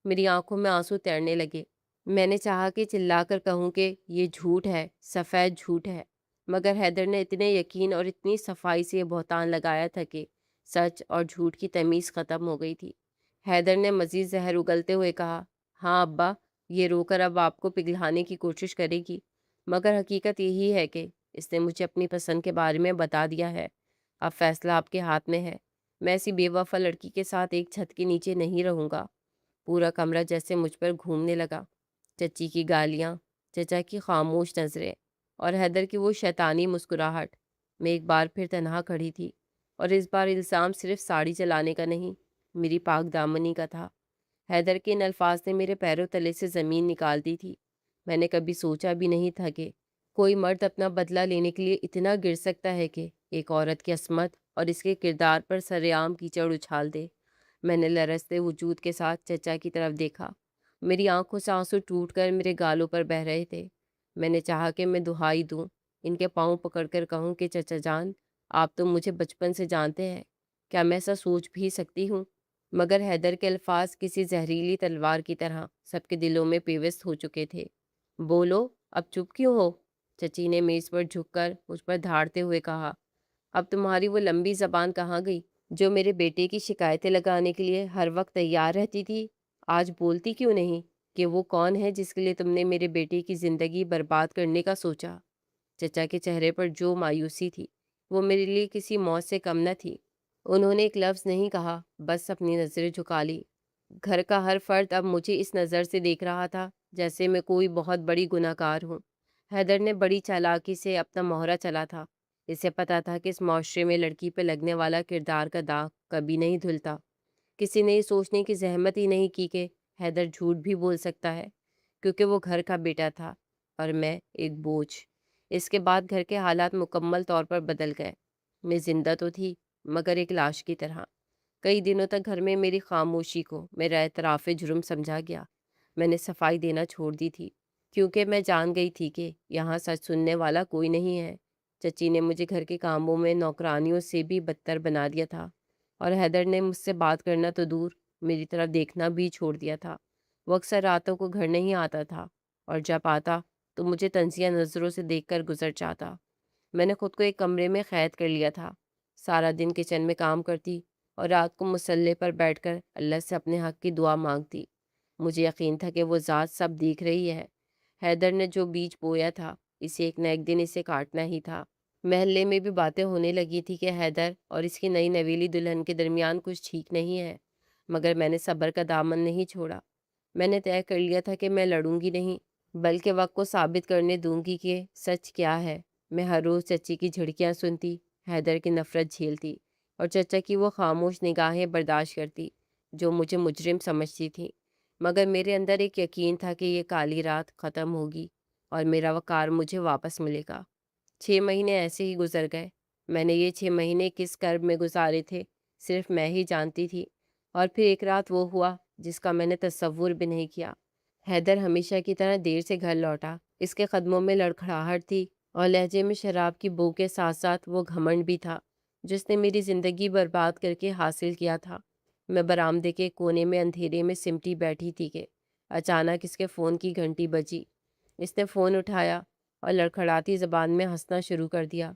میری آنکھوں میں آنسو تیرنے لگے۔ میں نے چاہا کہ چلا کر کہوں کہ یہ جھوٹ ہے، سفید جھوٹ ہے، مگر حیدر نے اتنے یقین اور اتنی صفائی سے یہ بہتان لگایا تھا کہ سچ اور جھوٹ کی تمیز ختم ہو گئی تھی۔ حیدر نے مزید زہر اگلتے ہوئے کہا، ہاں ابا، یہ رو کر اب آپ کو پگھلانے کی کوشش کرے گی، مگر حقیقت یہی ہے کہ اس نے مجھے اپنی پسند کے بارے میں بتا دیا ہے۔ اب فیصلہ آپ کے ہاتھ میں ہے۔ میں ایسی بے وفا لڑکی کے ساتھ ایک چھت کے نیچے نہیں رہوں گا۔ پورا کمرہ جیسے مجھ پر گھومنے لگا۔ چچی کی گالیاں، چچا کی خاموش نظریں اور حیدر کی وہ شیطانی مسکراہٹ۔ میں ایک بار پھر تنہا کھڑی تھی اور اس بار الزام صرف ساڑی چلانے کا نہیں، میری پاک دامنی کا تھا۔ حیدر کے ان الفاظ نے میرے پیروں تلے سے زمین نکال دی تھی۔ میں نے کبھی سوچا بھی نہیں تھا کہ کوئی مرد اپنا بدلہ لینے کے لیے اتنا گر سکتا ہے کہ ایک عورت کی عصمت اور اس کے کردار پر سرعام کیچڑ اچھال دے۔ میں نے لرزتے وجود کے ساتھ چچا کی طرف دیکھا۔ میری آنکھوں سے آنسو ٹوٹ کر میرے گالوں پر بہہ رہے تھے۔ میں نے چاہا کہ میں دہائی دوں، ان کے پاؤں پکڑ کر کہوں کہ چچا جان، آپ تو مجھے بچپن سے جانتے ہیں، کیا میں ایسا سوچ بھی سکتی ہوں؟ مگر حیدر کے الفاظ کسی زہریلی تلوار کی طرح سب کے دلوں میں پیوست ہو چکے تھے۔ بولو، اب چپ کیوں ہو؟ چچی نے میز پر جھک کر مجھ پر دھاڑتے ہوئے کہا، اب تمہاری وہ لمبی زبان کہاں گئی جو میرے بیٹے کی شکایتیں لگانے کے لیے ہر وقت تیار رہتی تھی؟ آج بولتی کیوں نہیں کہ وہ کون ہے جس کے لیے تم نے میرے بیٹے کی زندگی برباد کرنے کا سوچا؟ چچا کے چہرے پر جو مایوسی تھی وہ میرے لیے کسی موت سے کم نہ تھی۔ انہوں نے ایک لفظ نہیں کہا، بس اپنی نظریں جھکا لی۔ گھر کا ہر فرد اب مجھے اس نظر سے دیکھ رہا تھا جیسے میں کوئی بہت بڑی گناہ گار ہوں۔ حیدر نے بڑی چالاکی سے اپنا مہرہ چلا تھا۔ اسے پتا تھا کہ اس معاشرے میں لڑکی پہ لگنے والا کردار کا داغ کبھی نہیں دھلتا۔ کسی نے یہ سوچنے کی زحمت ہی نہیں کی کہ حیدر جھوٹ بھی بول سکتا ہے، کیونکہ وہ گھر کا بیٹا تھا اور میں ایک بوجھ۔ اس کے بعد گھر کے حالات مکمل طور پر بدل گئے۔ میں زندہ تو تھی، مگر ایک لاش کی طرح۔ کئی دنوں تک گھر میں میری خاموشی کو میرا اعتراف جرم سمجھا گیا۔ میں نے صفائی دینا چھوڑ دی تھی، کیونکہ میں جان گئی تھی کہ یہاں سچ سننے والا کوئی نہیں ہے۔ چچی نے مجھے گھر کے کاموں میں نوکرانیوں سے بھی بدتر بنا دیا تھا اور حیدر نے مجھ سے بات کرنا تو دور، میری طرف دیکھنا بھی چھوڑ دیا تھا۔ وہ اکثر راتوں کو گھر نہیں آتا تھا اور جب آتا تو مجھے طنزیہ نظروں سے دیکھ کر گزر جاتا۔ میں نے خود کو ایک کمرے میں قید کر لیا تھا، سارا دن کچن میں کام کرتی اور رات کو مصلے پر بیٹھ کر اللہ سے اپنے حق کی دعا مانگتی۔ مجھے یقین تھا کہ وہ ذات سب دیکھ رہی ہے۔ حیدر نے جو بیج بویا تھا، اسے ایک نہ ایک دن اسے کاٹنا ہی تھا۔ محلے میں بھی باتیں ہونے لگی تھی کہ حیدر اور اس کی نئی نویلی دلہن کے درمیان کچھ ٹھیک نہیں ہے، مگر میں نے صبر کا دامن نہیں چھوڑا۔ میں نے طے کر لیا تھا کہ میں لڑوں گی نہیں، بلکہ وقت کو ثابت کرنے دوں گی کہ سچ کیا ہے۔ میں ہر روز چچی کی جھڑکیاں سنتی، حیدر کی نفرت جھیلتی اور چچا کی وہ خاموش نگاہیں برداشت کرتی جو مجھے مجرم سمجھتی تھی، مگر میرے اندر ایک یقین تھا کہ یہ کالی رات ختم ہوگی اور میرا وقار مجھے واپس ملے گا۔ 6 مہینے ایسے ہی گزر گئے۔ میں نے یہ 6 مہینے کس کرب میں گزارے تھے صرف میں ہی جانتی تھی۔ اور پھر ایک رات وہ ہوا جس کا میں نے تصور بھی نہیں کیا۔ حیدر ہمیشہ کی طرح دیر سے گھر لوٹا۔ اس کے قدموں میں لڑکھڑاہٹ تھی اور لہجے میں شراب کی بو کے ساتھ ساتھ وہ گھمنڈ بھی تھا جس نے میری زندگی برباد کر کے حاصل کیا تھا۔ میں برآمدے کے کونے میں اندھیرے میں سمٹی بیٹھی تھی کہ اچانک اس کے فون کی گھنٹی بجی۔ اس نے فون اٹھایا اور لڑکھڑاتی زبان میں ہنسنا شروع کر دیا۔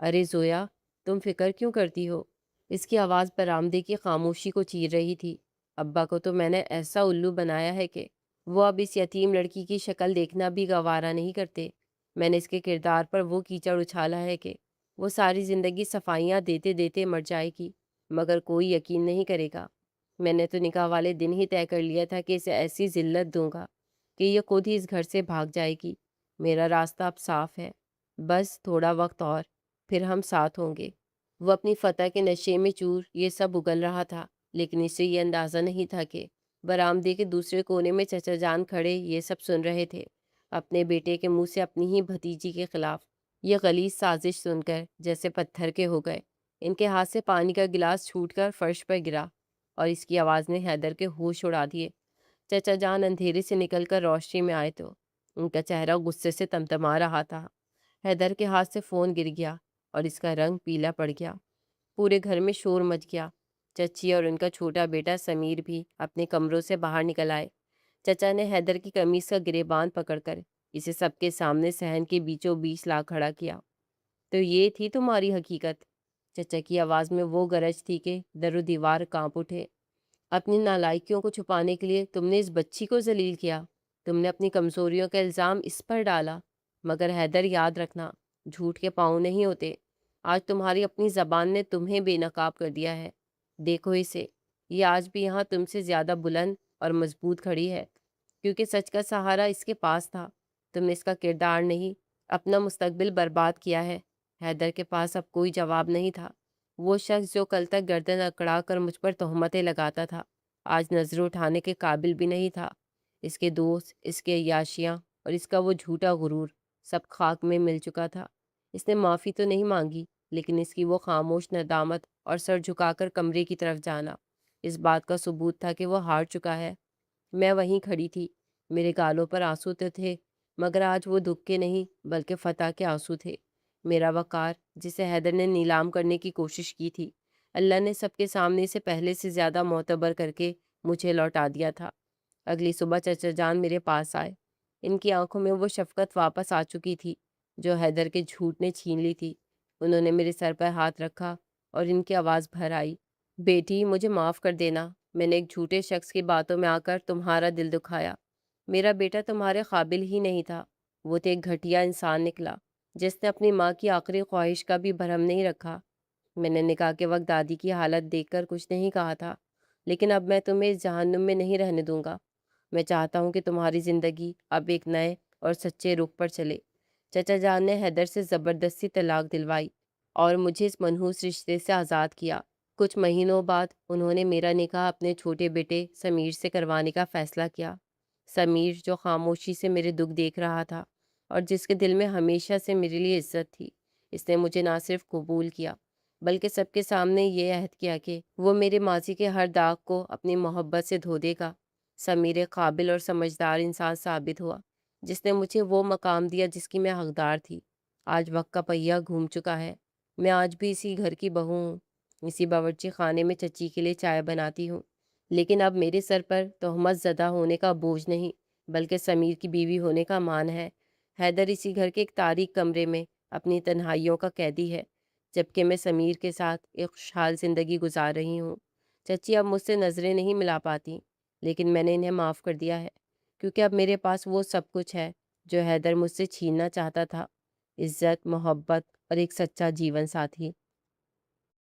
ارے زویا، تم فکر کیوں کرتی ہو؟ اس کی آواز برآمدے کی خاموشی کو چیر رہی تھی۔ ابا کو تو میں نے ایسا الو بنایا ہے کہ وہ اب اس یتیم لڑکی کی شکل دیکھنا بھی گوارا نہیں کرتے۔ میں نے اس کے کردار پر وہ کیچڑ اچھالا ہے کہ وہ ساری زندگی صفائیاں دیتے دیتے مر جائے گی، مگر کوئی یقین نہیں کرے گا۔ میں نے تو نکاح والے دن ہی طے کر لیا تھا کہ اسے ایسی ذلت دوں گا کہ یہ خود ہی اس گھر سے بھاگ جائے گی۔ میرا راستہ اب صاف ہے، بس تھوڑا وقت اور پھر ہم ساتھ ہوں گے۔ وہ اپنی فتح کے نشے میں چور یہ سب اگل رہا تھا، لیکن اسے یہ اندازہ نہیں تھا کہ برآمدے کے دوسرے کونے میں چچا جان کھڑے یہ سب سن رہے تھے۔ اپنے بیٹے کے منہ سے اپنی ہی بھتیجی کے خلاف یہ غلیظ سازش سن کر جیسے پتھر کے ہو گئے۔ ان کے ہاتھ سے پانی کا گلاس چھوٹ کر فرش پر گرا اور اس کی آواز نے حیدر کے ہوش اڑا دیے۔ چچا جان اندھیرے سے نکل کر روشنی میں آئے تو ان کا چہرہ غصے سے تمتما رہا تھا۔ حیدر کے ہاتھ سے فون گر گیا اور اس کا رنگ پیلا پڑ گیا۔ پورے گھر میں شور مچ گیا۔ چچی اور ان کا چھوٹا بیٹا سمیر بھی اپنے کمروں سے باہر نکل آئے۔ چچا نے حیدر کی قمیص کا گریبان پکڑ کر اسے سب کے سامنے صحن کے بیچوں بیچ لا کھڑا کیا۔ تو یہ تھی تمہاری حقیقت؟ چچا کی آواز میں وہ گرج تھی کہ در و دیوار کانپ اٹھے۔ اپنی نالائکیوں کو چھپانے کے لیے تم نے اس بچی کو ذلیل کیا، تم نے اپنی کمزوریوں کا الزام اس پر ڈالا۔ مگر حیدر، یاد رکھنا، جھوٹ کے پاؤں نہیں ہوتے۔ آج تمہاری اپنی زبان نے تمہیں بے نقاب کر دیا ہے۔ دیکھو اسے، یہ آج بھی یہاں تم سے زیادہ بلند اور مضبوط کھڑی ہے کیونکہ سچ کا سہارا اس کے پاس تھا۔ تم نے اس کا کردار نہیں، اپنا مستقبل برباد کیا ہے۔ حیدر کے پاس اب کوئی جواب نہیں تھا۔ وہ شخص جو کل تک گردن اکڑا کر مجھ پر تہمتیں لگاتا تھا، آج نظر اٹھانے کے قابل بھی نہیں تھا۔ اس کے دوست، اس کے عیاشیاں اور اس کا وہ جھوٹا غرور سب خاک میں مل چکا تھا۔ اس نے معافی تو نہیں مانگی، لیکن اس کی وہ خاموش ندامت اور سر جھکا کر کمرے کی طرف جانا اس بات کا ثبوت تھا کہ وہ ہار چکا ہے۔ میں وہیں کھڑی تھی، میرے گالوں پر آنسو تو تھے، مگر آج وہ دکھ کے نہیں بلکہ فتح کے آنسو تھے۔ میرا وقار، جسے حیدر نے نیلام کرنے کی کوشش کی تھی، اللہ نے سب کے سامنے سے پہلے سے زیادہ معتبر کر کے مجھے لوٹا دیا تھا۔ اگلی صبح چچا جان میرے پاس آئے۔ ان کی آنکھوں میں وہ شفقت واپس آ چکی تھی جو حیدر کے جھوٹ نے چھین لی تھی۔ انہوں نے میرے سر پر ہاتھ رکھا اور ان کی آواز بھر آئی، بیٹی مجھے معاف کر دینا، میں نے ایک جھوٹے شخص کی باتوں میں آ کر تمہارا دل دکھایا۔ میرا بیٹا تمہارے قابل ہی نہیں تھا، وہ تو ایک گھٹیا انسان نکلا جس نے اپنی ماں کی آخری خواہش کا بھی بھرم نہیں رکھا۔ میں نے نکاح کے وقت دادی کی حالت دیکھ کر کچھ نہیں کہا تھا، لیکن اب میں تمہیں اس جہنم میں نہیں رہنے دوں گا۔ میں چاہتا ہوں کہ تمہاری زندگی اب ایک نئے اور سچے رخ پر چلے۔ چچا جان نے حیدر سے زبردستی طلاق دلوائی اور مجھے اس منحوس رشتے سے آزاد کیا۔ کچھ مہینوں بعد انہوں نے میرا نکاح اپنے چھوٹے بیٹے سمیر سے کروانے کا فیصلہ کیا۔ سمیر جو خاموشی سے میرے دکھ دیکھ رہا تھا اور جس کے دل میں ہمیشہ سے میرے لیے عزت تھی، اس نے مجھے نہ صرف قبول کیا بلکہ سب کے سامنے یہ عہد کیا کہ وہ میرے ماضی کے ہر داغ کو اپنی محبت سے دھو دے گا۔ سمیر ایک قابل اور سمجھدار انسان ثابت ہوا جس نے مجھے وہ مقام دیا جس کی میں حقدار تھی۔ آج وقت کا پہیہ گھوم چکا ہے، میں آج بھی اسی گھر کی بہو ہوں، اسی باورچی خانے میں چچی کے لیے چائے بناتی ہوں، لیکن اب میرے سر پر تہمت زدہ ہونے کا بوجھ نہیں بلکہ سمیر کی بیوی ہونے کا مان ہے۔ حیدر اسی گھر کے ایک تاریک کمرے میں اپنی تنہائیوں کا قیدی ہے، جبکہ میں سمیر کے ساتھ ایک خوشحال زندگی گزار رہی ہوں۔ چچی اب مجھ سے نظریں نہیں ملا پاتی، لیکن میں نے انہیں معاف کر دیا ہے کیونکہ اب میرے پاس وہ سب کچھ ہے جو حیدر مجھ سے چھیننا چاہتا تھا: عزت، محبت اور ایک سچا جیون ساتھی۔